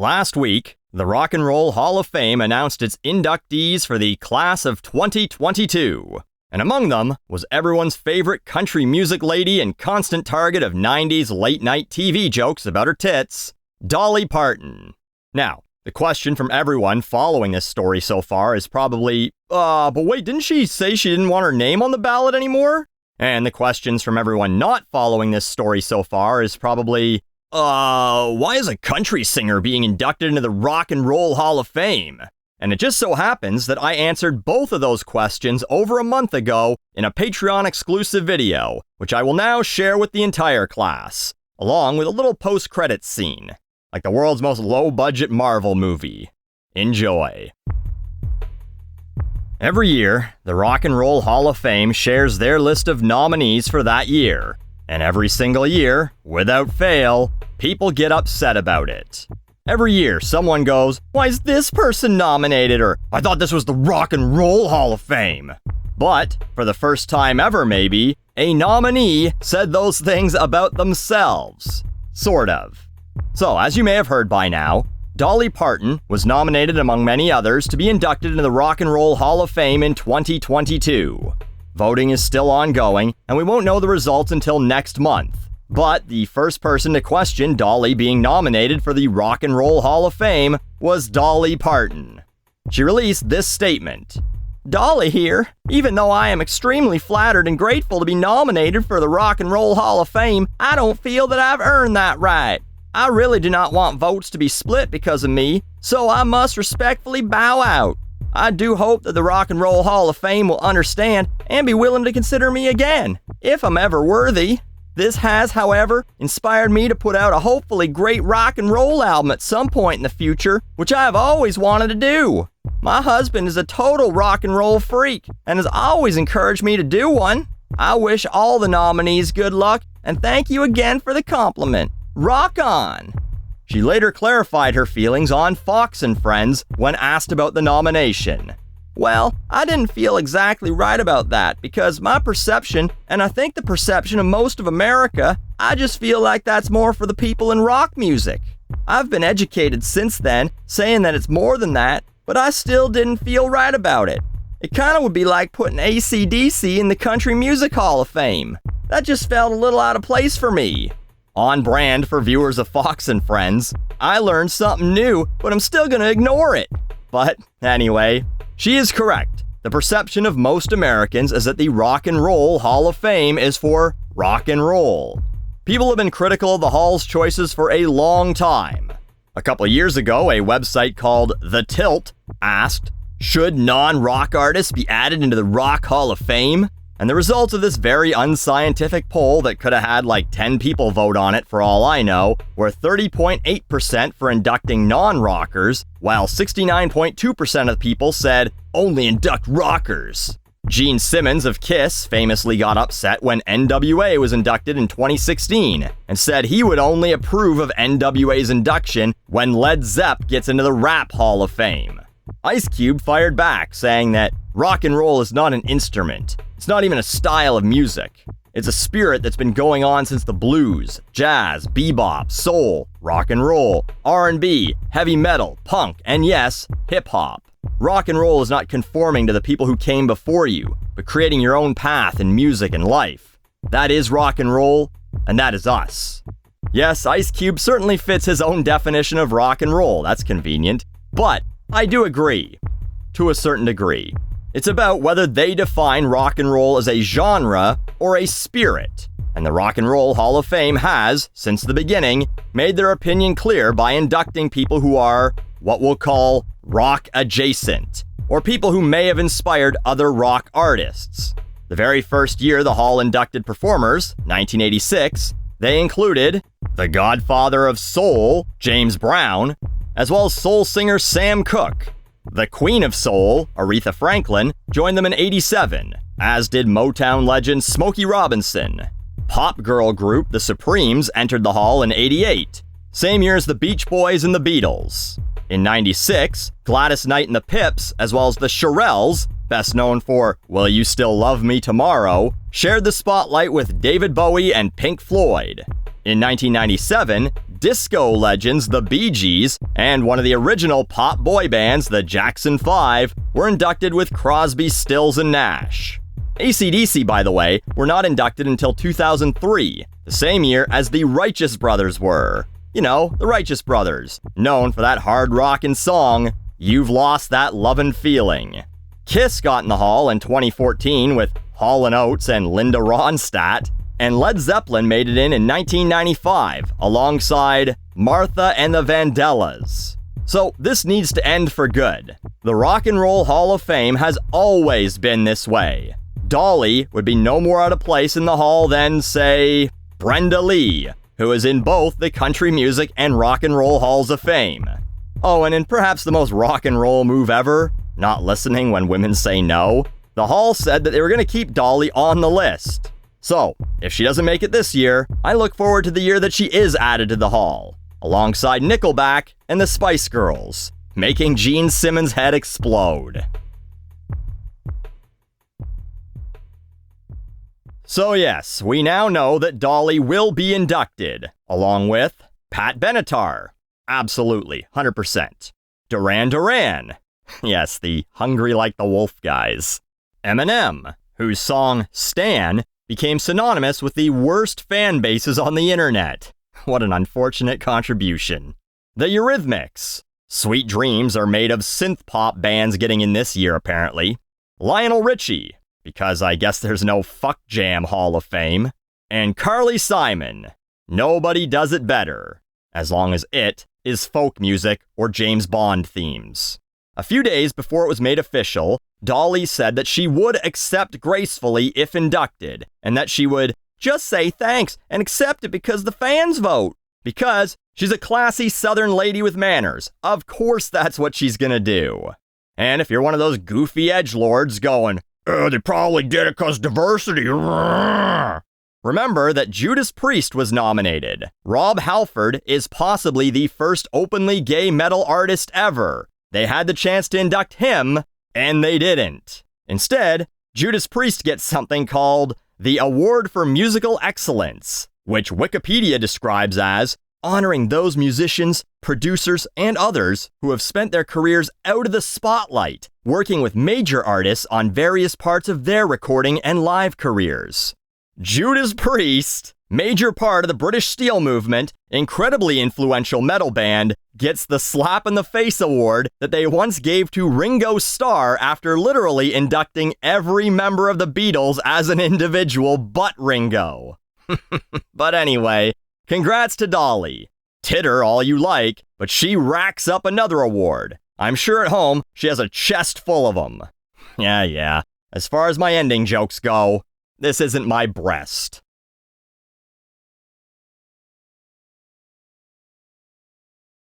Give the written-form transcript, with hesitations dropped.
Last week, the Rock and Roll Hall of Fame announced its inductees for the class of 2022. And among them was everyone's favorite country music lady and constant target of 90s late-night TV jokes about her tits, Dolly Parton. Now, the question from everyone following this story so far is probably, but wait, didn't she say she didn't want her name on the ballot anymore? And the questions from everyone not following this story so far is probably, why is a country singer being inducted into the Rock and Roll Hall of Fame? And it just so happens that I answered both of those questions over a month ago in a Patreon exclusive video, which I will now share with the entire class, along with a little post-credits scene, like the world's most low-budget Marvel movie. Enjoy. Every year, the Rock and Roll Hall of Fame shares their list of nominees for that year, and every single year, without fail, people get upset about it. Every year, someone goes, "Why is this person nominated?" Or, "I thought this was the Rock and Roll Hall of Fame." But, for the first time ever maybe, a nominee said those things about themselves. Sort of. So, as you may have heard by now, Dolly Parton was nominated among many others to be inducted into the Rock and Roll Hall of Fame in 2022. Voting is still ongoing, and we won't know the results until next month. But the first person to question Dolly being nominated for the Rock and Roll Hall of Fame was Dolly Parton. She released this statement. "Dolly here. Even though I am extremely flattered and grateful to be nominated for the Rock and Roll Hall of Fame, I don't feel that I've earned that right. I really do not want votes to be split because of me, so I must respectfully bow out. I do hope that the Rock and Roll Hall of Fame will understand and be willing to consider me again, if I'm ever worthy. This has, however, inspired me to put out a hopefully great rock and roll album at some point in the future, which I have always wanted to do. My husband is a total rock and roll freak and has always encouraged me to do one. I wish all the nominees good luck and thank you again for the compliment. Rock on!" She later clarified her feelings on Fox and Friends when asked about the nomination. "Well, I didn't feel exactly right about that because my perception, and I think the perception of most of America, I just feel like that's more for the people in rock music. I've been educated since then, saying that it's more than that, but I still didn't feel right about it. It kind of would be like putting AC/DC in the Country Music Hall of Fame. That just felt a little out of place for me." On brand for viewers of Fox and Friends, I learned something new, but I'm still gonna ignore it. But anyway, she is correct. The perception of most Americans is that the Rock and Roll Hall of Fame is for rock and roll. People have been critical of the Hall's choices for a long time. A couple years ago, a website called The Tilt asked, "Should non-rock artists be added into the Rock Hall of Fame?" And the results of this very unscientific poll that could have had like 10 people vote on it for all I know were 30.8% for inducting non-rockers, while 69.2% of people said only induct rockers. Gene Simmons of Kiss famously got upset when NWA was inducted in 2016 and said he would only approve of NWA's induction when Led Zepp gets into the Rap Hall of Fame. Ice Cube fired back, saying that rock and roll is not an instrument. It's not even a style of music. It's a spirit that's been going on since the blues, jazz, bebop, soul, rock and roll, R&B, heavy metal, punk, and yes, hip-hop. Rock and roll is not conforming to the people who came before you, but creating your own path in music and life. That is rock and roll, and that is us. Yes, Ice Cube certainly fits his own definition of rock and roll, that's convenient, but I do agree, to a certain degree. It's about whether they define rock and roll as a genre or a spirit. And the Rock and Roll Hall of Fame has, since the beginning, made their opinion clear by inducting people who are what we'll call rock adjacent, or people who may have inspired other rock artists. The very first year the Hall inducted performers, 1986, they included the Godfather of Soul, James Brown, as well as soul singer Sam Cooke. The Queen of Soul, Aretha Franklin, joined them in 87, as did Motown legend Smokey Robinson. Pop girl group The Supremes entered the Hall in 88, same year as the Beach Boys and the Beatles. In 96, Gladys Knight and the Pips, as well as the Shirelles, best known for Will You Still Love Me Tomorrow, shared the spotlight with David Bowie and Pink Floyd. In 1997, disco legends, the Bee Gees, and one of the original pop boy bands, the Jackson 5, were inducted with Crosby, Stills, and Nash. AC/DC, by the way, were not inducted until 2003, the same year as the Righteous Brothers were. You know, the Righteous Brothers, known for that hard rockin' song, You've Lost That Lovin' Feeling. Kiss got in the Hall in 2014 with Hall & Oates and Linda Ronstadt, and Led Zeppelin made it in 1995, alongside Martha and the Vandellas. So this needs to end for good. The Rock and Roll Hall of Fame has always been this way. Dolly would be no more out of place in the hall than, say, Brenda Lee, who is in both the Country Music and Rock and Roll Halls of Fame. Oh, and in perhaps the most rock and roll move ever, not listening when women say no, the hall said that they were going to keep Dolly on the list. So, if she doesn't make it this year, I look forward to the year that she is added to the hall, alongside Nickelback and the Spice Girls, making Gene Simmons' head explode. So yes, we now know that Dolly will be inducted, along with Pat Benatar. Absolutely, 100%. Duran Duran. Yes, the Hungry Like the Wolf guys. Eminem, whose song Stan became synonymous with the worst fan bases on the internet. What an unfortunate contribution. The Eurythmics. Sweet Dreams are made of synth pop bands getting in this year, apparently. Lionel Richie, because I guess there's no Fuck Jam Hall of Fame. And Carly Simon. Nobody does it better, as long as it is folk music or James Bond themes. A few days before it was made official, Dolly said that she would accept gracefully if inducted, and that she would just say thanks and accept it because the fans vote. Because she's a classy Southern lady with manners. Of course that's what she's gonna do. And if you're one of those goofy edgelords going, they probably did it because diversity. Remember that Judas Priest was nominated. Rob Halford is possibly the first openly gay metal artist ever. They had the chance to induct him, and they didn't. Instead, Judas Priest gets something called the Award for Musical Excellence, which Wikipedia describes as honoring those musicians, producers, and others who have spent their careers out of the spotlight, working with major artists on various parts of their recording and live careers. Judas Priest, major part of the British Steel movement, incredibly influential metal band, gets the slap in the face award that they once gave to Ringo Starr after literally inducting every member of the Beatles as an individual but Ringo. But anyway, congrats to Dolly. Titter all you like, but she racks up another award. I'm sure at home she has a chest full of them. Yeah. As far as my ending jokes go, this isn't my breast.